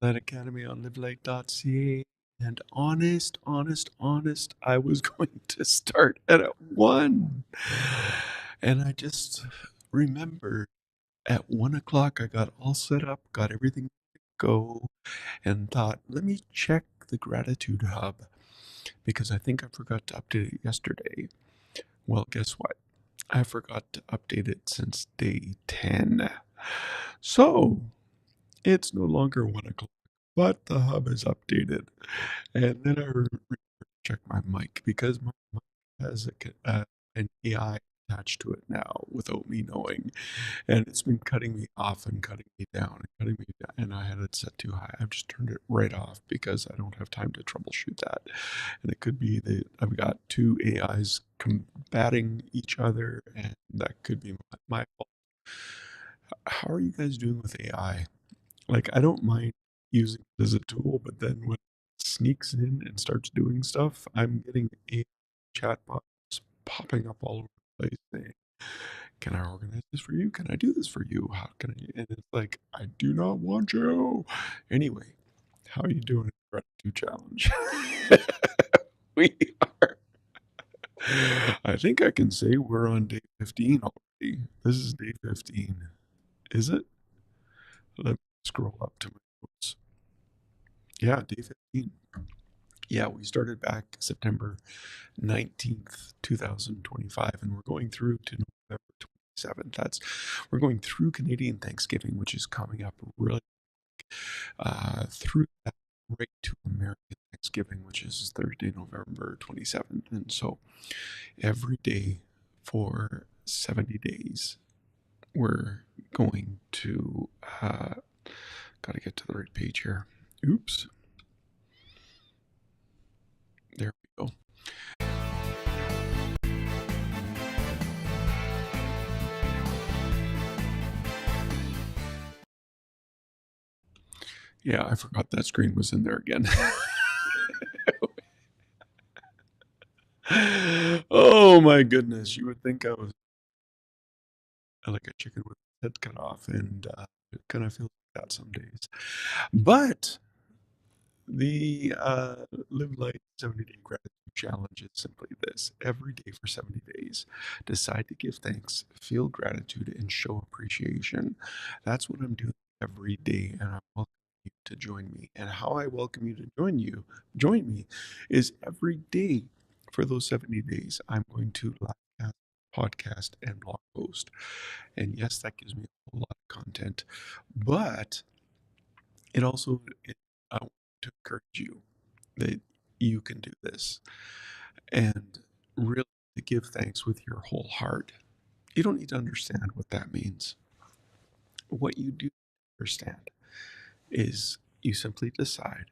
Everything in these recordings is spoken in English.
that academy on livelight.ca. And honest, I was going to start at 1. And I just remembered at 1 o'clock, I got all set up, got everything to go, and thought, let me check the Gratitude Hub because I think I forgot to update it yesterday. Well, guess what? I forgot to update it since day 10. So it's no longer 1 o'clock, but the hub is updated. And then I remember to check my mic because my mic has an AI attached to it now without me knowing. And it's been cutting me off and cutting me down and cutting me down. And I had it set too high. I've just turned it right off because I don't have time to troubleshoot that. And it could be that I've got two AIs combating each other, and that could be my fault. How are you guys doing with AI? Like, I don't mind using it as a tool, but then when it sneaks in and starts doing stuff, I'm getting AI chatbots popping up all over the place saying, can I organize this for you? Can I do this for you? How can I? And it's like, I do not want you. Anyway, how are you doing in the gratitude challenge? We are. I think I can say we're on day 15 already. This is day 15. Is it? Let me scroll up to my notes. Yeah, day 15. Yeah, we started back September 19th, 2025, and we're going through to November 27th. We're going through Canadian Thanksgiving, which is coming up really through that right to American Thanksgiving, which is Thursday, November 27th. And so every day for 70 days, we're going to, got to get to the right page here. Oops. There we go. Yeah, I forgot that screen was in there again. Oh my goodness, you would think I was like a chicken with its head cut off, and it kind of feels like that some days. But the Live Light 70-day gratitude challenge is simply this. Every day for 70 days, decide to give thanks, feel gratitude, and show appreciation. That's what I'm doing every day, and I welcome you to join me. And how I welcome you to join me, is every day for those 70 days, I'm going to live cast, podcast, and blog post. And yes, that gives me a whole lot of content, but it also, I want to encourage you that you can do this and really to give thanks with your whole heart. You don't need to understand what that means. What you do understand is you simply decide,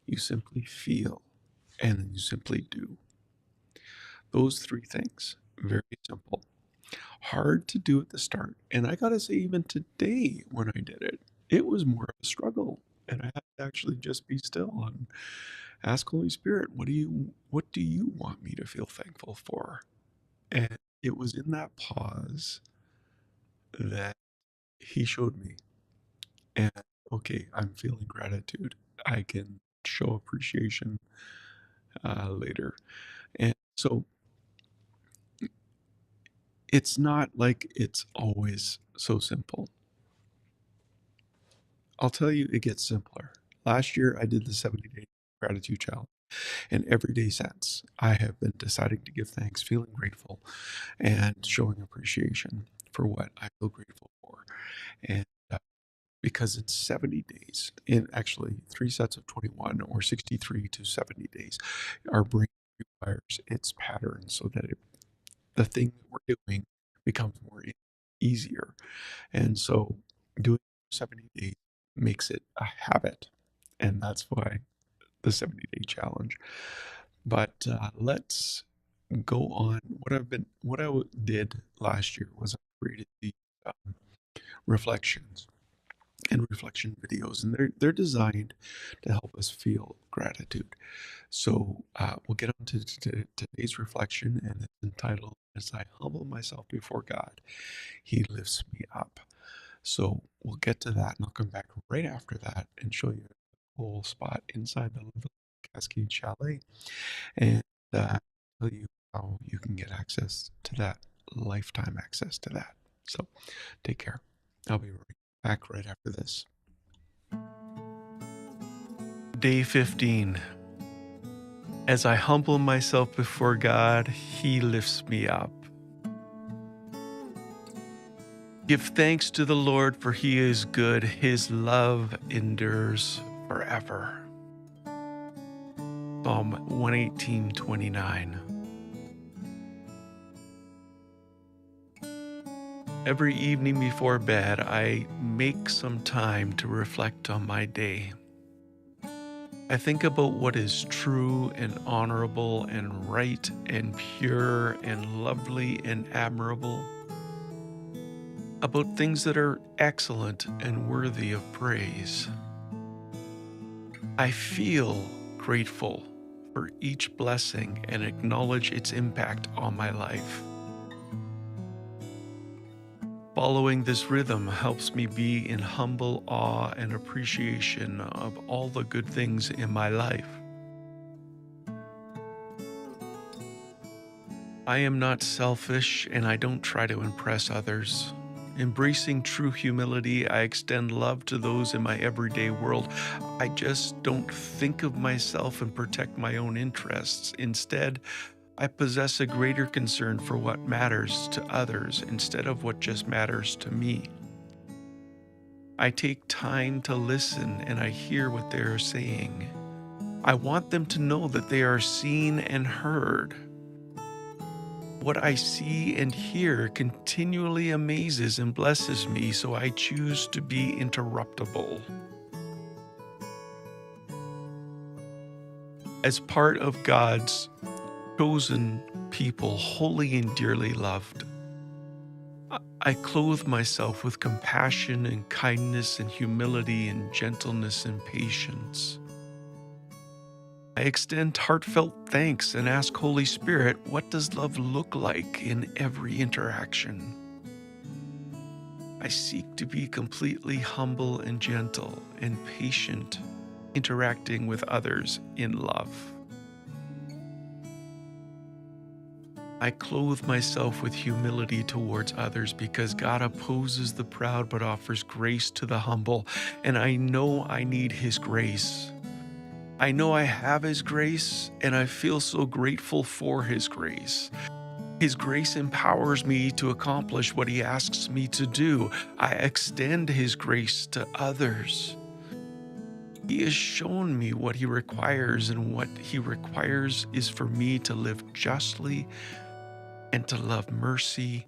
you simply feel, and then you simply do. Those three things, very simple. Hard to do at the start. And I gotta say, even today when I did it, it was more of a struggle. And I had to actually just be still and ask Holy Spirit, what do you want me to feel thankful for? And it was in that pause that he showed me. And okay, I'm feeling gratitude. I can show appreciation later. And so it's not like it's always so simple. I'll tell you, it gets simpler. Last year, I did the 70-day gratitude challenge. And every day since, I have been deciding to give thanks, feeling grateful, and showing appreciation for what I feel grateful for. And because it's 70 days, in actually 3 sets of 21 or 63 to 70 days, our brain requires its pattern so that the thing that we're doing becomes more easier. And so doing 70 days makes it a habit. And that's why the 70-day challenge. But let's go on. Did last year was I created the um, reflections and reflection videos, and they're designed to help us feel gratitude. So we'll get on to today's reflection, and it's entitled "As I Humble Myself Before God, He Lifts Me Up." So we'll get to that, and I'll come back right after that and show you whole spot inside the Little Cascade Chalet and tell you how you can get access to that, lifetime access to that. So take care. I'll be right back right after this. Day 15. As I humble myself before God, He lifts me up. Give thanks to the Lord, for He is good. His love endures forever. Psalm 118:29. Every evening before bed, I make some time to reflect on my day. I think about what is true and honorable and right and pure and lovely and admirable, about things that are excellent and worthy of praise. I feel grateful for each blessing and acknowledge its impact on my life. Following this rhythm helps me be in humble awe and appreciation of all the good things in my life. I am not selfish and I don't try to impress others. Embracing true humility, I extend love to those in my everyday world. I just don't think of myself and protect my own interests. Instead, I possess a greater concern for what matters to others instead of what just matters to me. I take time to listen and I hear what they are saying. I want them to know that they are seen and heard. What I see and hear continually amazes and blesses me, so I choose to be interruptible. As part of God's chosen people, holy and dearly loved, I clothe myself with compassion and kindness and humility and gentleness and patience. I extend heartfelt thanks and ask Holy Spirit, what does love look like in every interaction? I seek to be completely humble and gentle and patient, interacting with others in love. I clothe myself with humility towards others because God opposes the proud but offers grace to the humble, and I know I need His grace. I know I have His grace, and I feel so grateful for His grace. His grace empowers me to accomplish what He asks me to do. I extend His grace to others. He has shown me what He requires, and what He requires is for me to live justly and to love mercy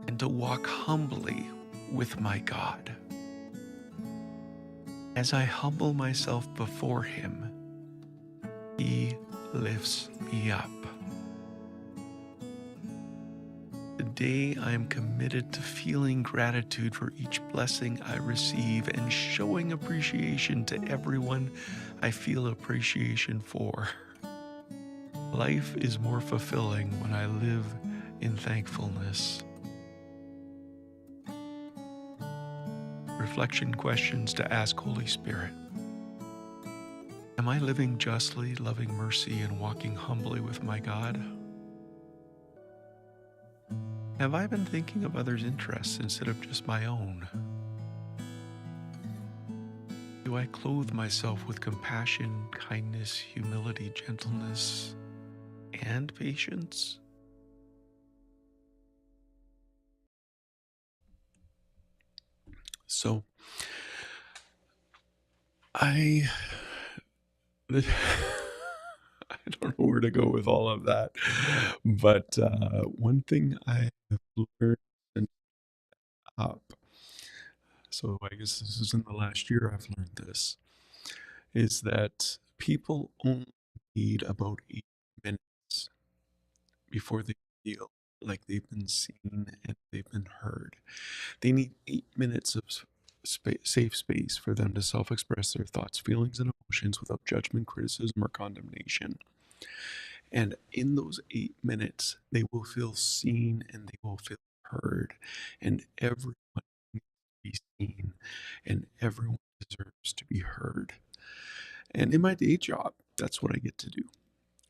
and to walk humbly with my God. As I humble myself before Him, He lifts me up. Today, I am committed to feeling gratitude for each blessing I receive and showing appreciation to everyone I feel appreciation for. Life is more fulfilling when I live in thankfulness. Reflection questions to ask Holy Spirit. Am I living justly, loving mercy, and walking humbly with my God? Have I been thinking of others' interests instead of just my own? Do I clothe myself with compassion, kindness, humility, gentleness, and patience? So, I I don't know where to go with all of that, but one thing I have learned since up, so I guess this is in the last year I've learned this, is that people only need about 8 minutes before they feel like they've been seen and they've been heard. They need 8 minutes of safe space for them to self express their thoughts, feelings, and emotions without judgment, criticism, or condemnation. And in those 8 minutes, they will feel seen and they will feel heard. And everyone needs to be seen and everyone deserves to be heard. And in my day job, that's what I get to do.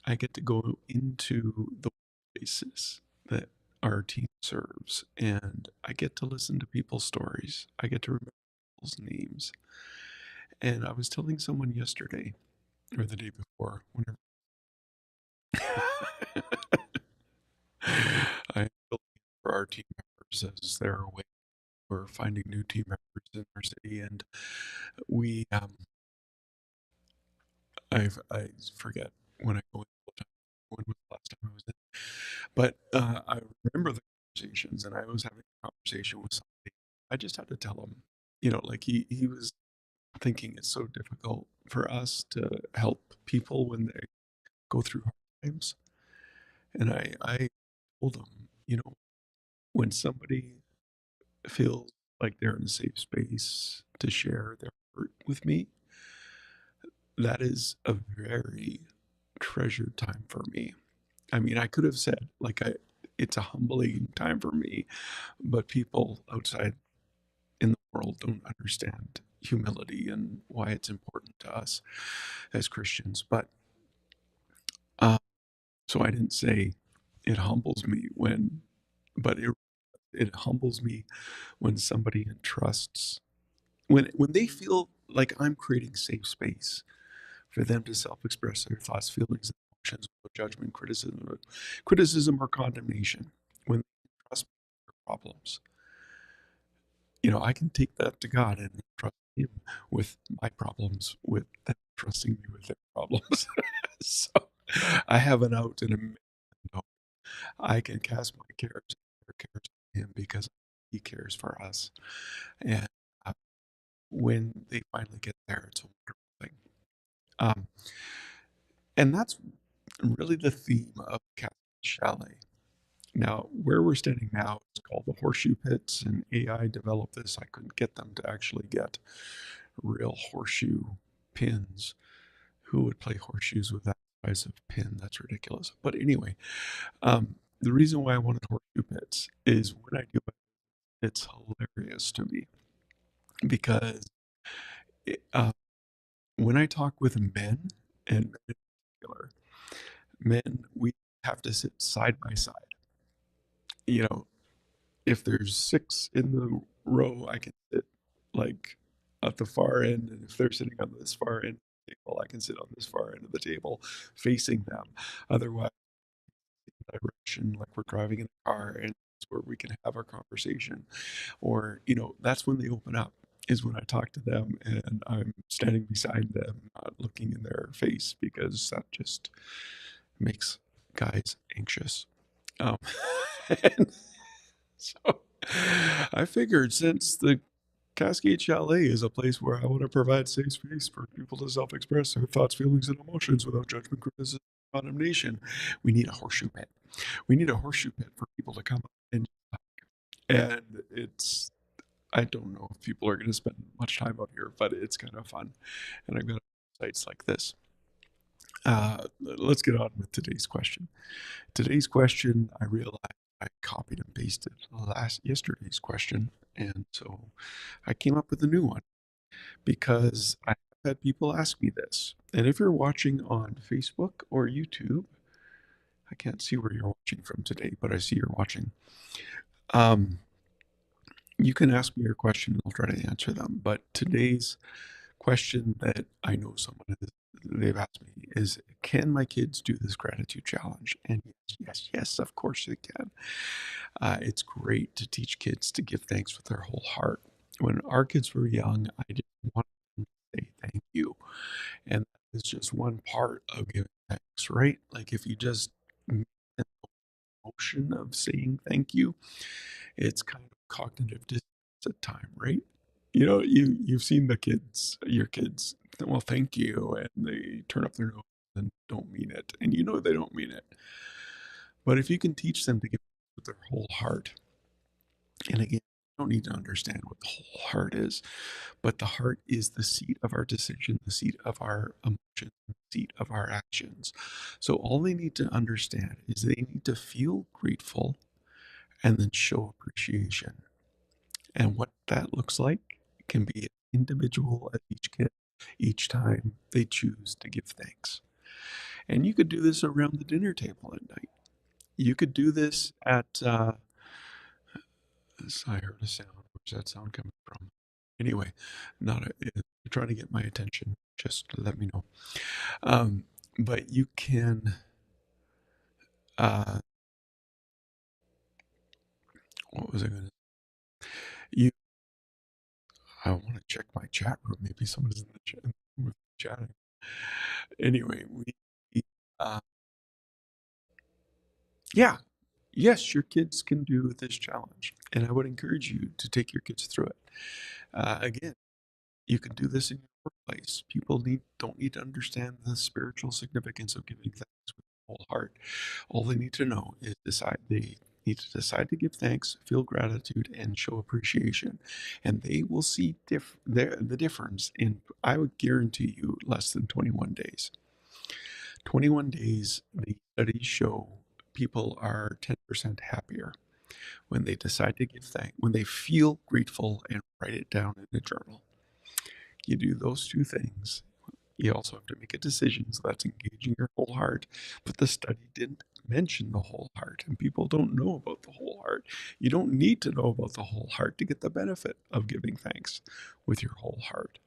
I get to go into the places that our team serves, and I get to listen to people's stories. I get to remember people's names. And I was telling someone yesterday or the day before, whenever I'm looking for our team members as they're away. We're finding new team members in our city, and we I forget when I go in full time. When was the last time I was in? But I remember the conversations, and I was having a conversation with somebody. I just had to tell him, like he was thinking it's so difficult for us to help people when they go through hard times, and I told him, when somebody feels like they're in a safe space to share their hurt with me, that is a very treasured time for me. I mean, I could have said, it's a humbling time for me, but people outside in the world don't understand humility and why it's important to us as Christians. But uh, so I didn't say it humbles me but it humbles me when somebody entrusts, when they feel like I'm creating safe space for them to self-express their thoughts, feelings, and emotions without judgment, criticism or condemnation. When they trust their problems, I can take that to God and trust Him with my problems, with them trusting me with their problems. So I have an out and I can cast my cares, their cares on Him because He cares for us. And uh, when they finally get there, it's a wonderful thing. Um, and that's really the theme of Castle Chalet. Now, where we're standing now is called the Horseshoe Pits, and AI developed this. I couldn't get them to actually get real horseshoe pins. Who would play horseshoes with that size of pin? That's ridiculous. But anyway, the reason why I wanted horseshoe pits is when I do it, it's hilarious to me because it, when I talk with men, and men in particular, men, we have to sit side by side. You know, if there's six in the row, I can sit like at the far end, and if they're sitting on this far end of the table, I can sit on this far end of the table facing them. Otherwise, direction, like we're driving in a car, and it's where we can have our conversation. Or, that's when they open up, is when I talk to them and I'm standing beside them, not looking in their face, because that just makes guys anxious. Um, and so I figured, since the Cascade Chalet is a place where I want to provide safe space for people to self-express their thoughts, feelings, and emotions without judgment, criticism, condemnation, we need a horseshoe pit. We need a horseshoe pit for people to come up and it's, I don't know if people are going to spend much time out here, but it's kind of fun. And I've got sites like this. Let's get on with today's question. Today's question, I realized I copied and pasted yesterday's question, and so I came up with a new one because I have had people ask me this. And if you're watching on Facebook or YouTube, I can't see where you're watching from today, but I see you're watching. You can ask me your question and I'll try to answer them. But today's question that I know they've asked me is, can my kids do this gratitude challenge? And yes, yes, yes, of course they can. It's great to teach kids to give thanks with their whole heart. When our kids were young, I just wanted them to say thank you. And that is just one part of giving thanks, right? Like, if you just make the motion of saying thank you, it's kind of cognitive dissonance at time, right? You've seen your kids, well, thank you, and they turn up their nose and don't mean it, and they don't mean it. But if you can teach them to give with their whole heart, and again, you don't need to understand what the whole heart is, but the heart is the seat of our decision, the seat of our emotions, the seat of our actions. So all they need to understand is they need to feel grateful and then show appreciation. And what that looks like can be individual at each kid, each time they choose to give thanks. And you could do this around the dinner table at night. You could do this at, I heard a sound. Where's that sound coming from? Anyway, not a, if you're trying to get my attention, just let me know. Um, but you can, uh, what was I going to, you, I want to check my chat room. Maybe somebody's in the chat with chatting. Anyway, uh, yeah, yes, your kids can do this challenge, and I would encourage you to take your kids through it. Again, you can do this in your workplace. People don't need to understand the spiritual significance of giving thanks with their whole heart. All they need to know is they need to decide to give thanks, feel gratitude, and show appreciation, and they will see the difference in, I would guarantee you, less than 21 days. 21 days, the studies show people are 10% happier when they decide to give thanks, when they feel grateful and write it down in a journal. You do those two things. You also have to make a decision, so that's engaging your whole heart. But the study didn't mention the whole heart, and people don't know about the whole heart. You don't need to know about the whole heart to get the benefit of giving thanks with your whole heart.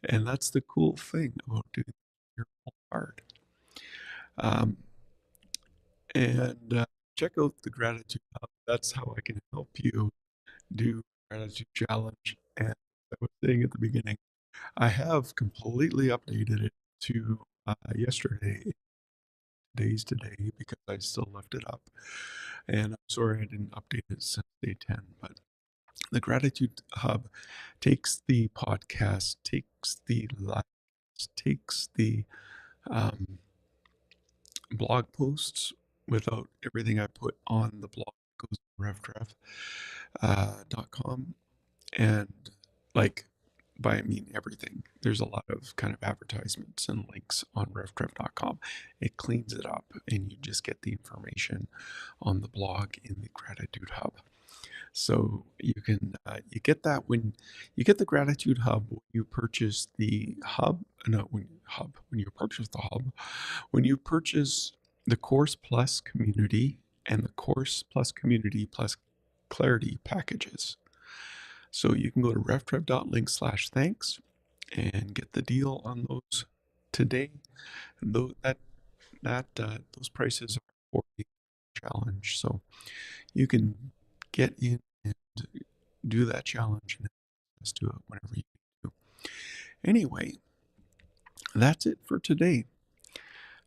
And that's the cool thing about doing your whole heart. Um, and check out the Gratitude Hub. That's how I can help you do Gratitude Challenge. And I was saying at the beginning, I have completely updated it to yesterday, days today, because I still left it up. And I'm sorry I didn't update it since day 10. But the Gratitude Hub takes the podcast, takes the lives, takes the um, blog posts without everything I put on the blog, goes to revtrev.com, and like, by I mean everything. There's a lot of kind of advertisements and links on revtrev.com. It cleans it up, and you just get the information on the blog in the Gratitude Hub. So you get that when you get the Gratitude Hub when you purchase the hub. No, when you purchase the hub, when you purchase the Course Plus Community and the Course Plus Community Plus Clarity packages. So you can go to revtrev.link/thanks and get the deal on those today. And those prices are for the challenge, so you can get in and do that challenge and access to it whenever you need to. Anyway, that's it for today.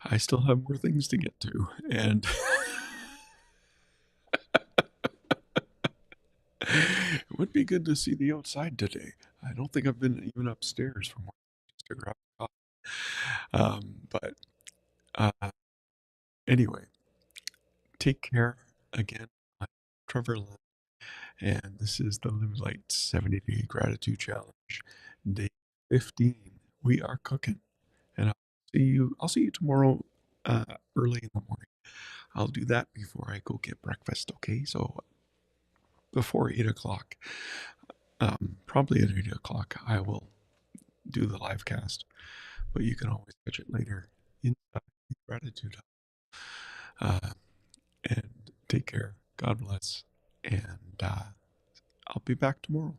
I still have more things to get to, and it would be good to see the outside today. I don't think I've been even upstairs from where I used to grab coffee. But anyway, take care again. I'm Trevor Lynn, and this is the Live Light 70-Day Gratitude Challenge, day 15. We are cooking, and I'll see you tomorrow, early in the morning. I'll do that before I go get breakfast. Okay, so before 8 o'clock, probably at 8 o'clock, I will do the live cast. But you can always catch it later inside the Gratitude Hub. And take care. God bless. And I'll be back tomorrow.